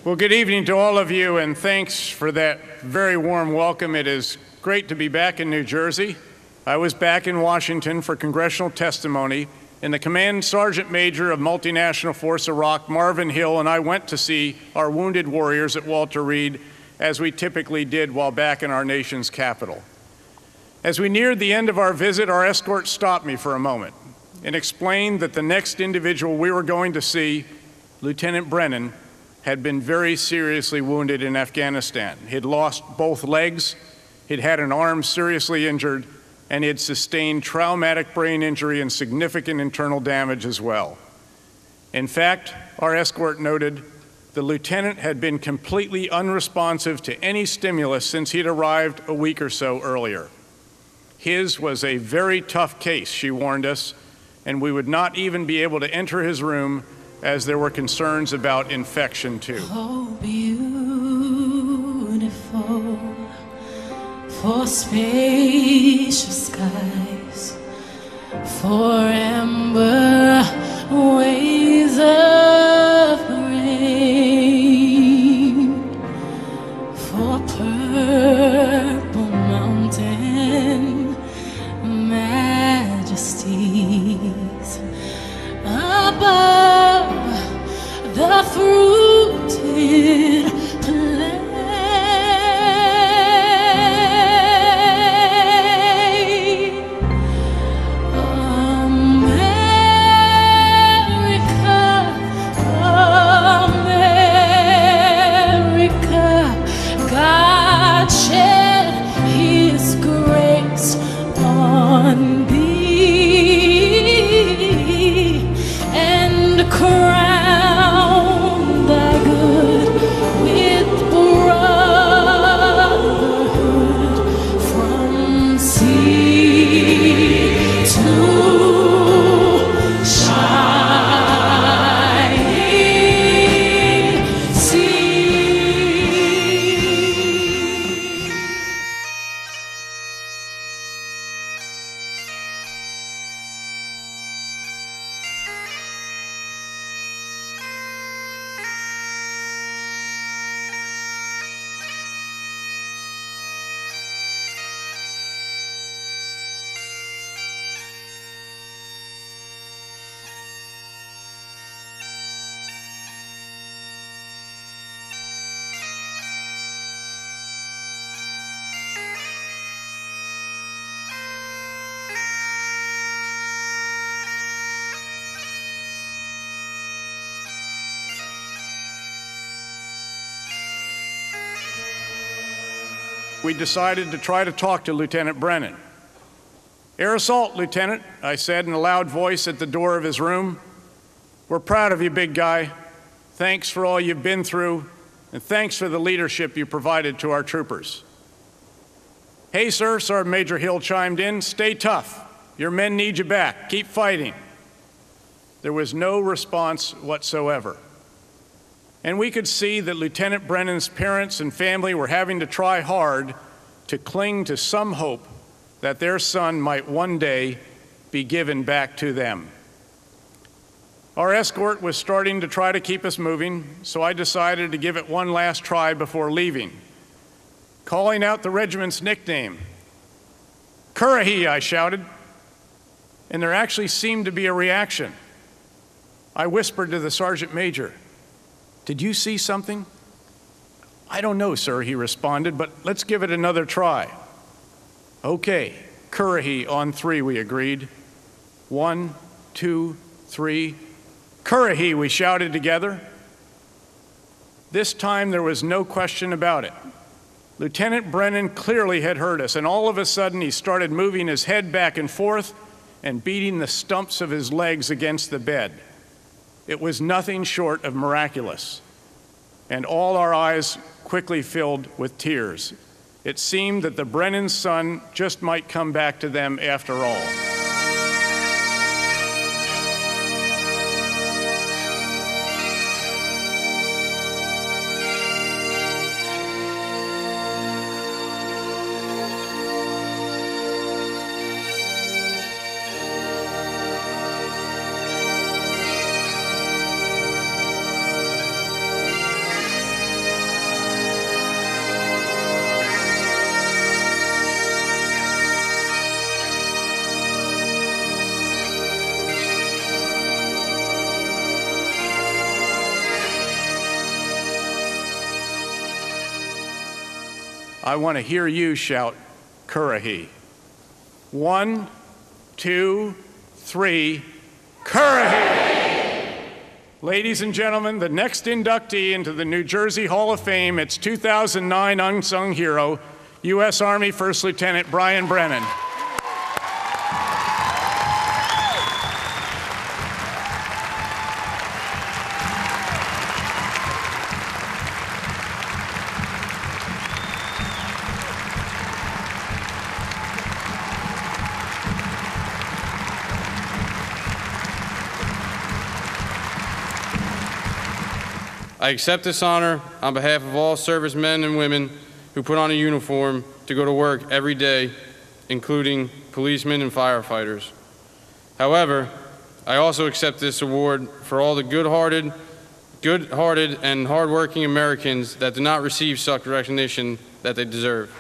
Well, good evening to all of you, and thanks for that very warm welcome. It is great to be back in New Jersey. I was back in Washington for congressional testimony, and the Command Sergeant Major of Multinational Force Iraq, Marvin Hill, and I went to see our wounded warriors at Walter Reed, as we typically did while back in our nation's capital. As we neared the end of our visit, our escort stopped me for a moment and explained that the next individual we were going to see, Lieutenant Brennan, had been very seriously wounded in Afghanistan. He'd lost both legs, he'd had an arm seriously injured, and he had sustained traumatic brain injury and significant internal damage as well. In fact, our escort noted the lieutenant had been completely unresponsive to any stimulus since he'd arrived a week or so earlier. His was a very tough case, she warned us, and we would not even be able to enter his room as there were concerns about infection too. Oh, beautiful for spacious skies, for amber ways of rain, for purple mountain majesties above the fruited plain. America, God shed His grace on thee and crown thy good with brotherhood from sea to shining sea. We decided to try to talk to Lieutenant Brennan. "Air assault, Lieutenant," I said in a loud voice at the door of his room. "We're proud of you, big guy. Thanks for all you've been through, and thanks for the leadership you provided to our troopers." "Hey, sir," Sergeant Major Hill chimed in, "stay tough. Your men need you back. Keep fighting." There was no response whatsoever. And we could see that Lieutenant Brennan's parents and family were having to try hard to cling to some hope that their son might one day be given back to them. Our escort was starting to try to keep us moving, so I decided to give it one last try before leaving, calling out the regiment's nickname. "Currahee," I shouted, and there actually seemed to be a reaction. I whispered to the Sergeant Major, "Did you see something?" "I don't know, sir," he responded, "but let's give it another try." "Okay, Currahee on three," we agreed. 1, 2, 3. "Currahee," we shouted together. This time there was no question about it. Lieutenant Brennan clearly had heard us, and all of a sudden he started moving his head back and forth and beating the stumps of his legs against the bed. It was nothing short of miraculous, and all our eyes quickly filled with tears. It seemed that the Brennan's son just might come back to them after all. I want to hear you shout, Currahee. 1, 2, 3, Currahee! Ladies and gentlemen, the next inductee into the New Jersey Hall of Fame, it's 2009 Unsung Hero, U.S. Army First Lieutenant Brian Brennan. I accept this honor on behalf of all servicemen and women who put on a uniform to go to work every day, including policemen and firefighters. However, I also accept this award for all the good-hearted and hardworking Americans that do not receive such recognition that they deserve.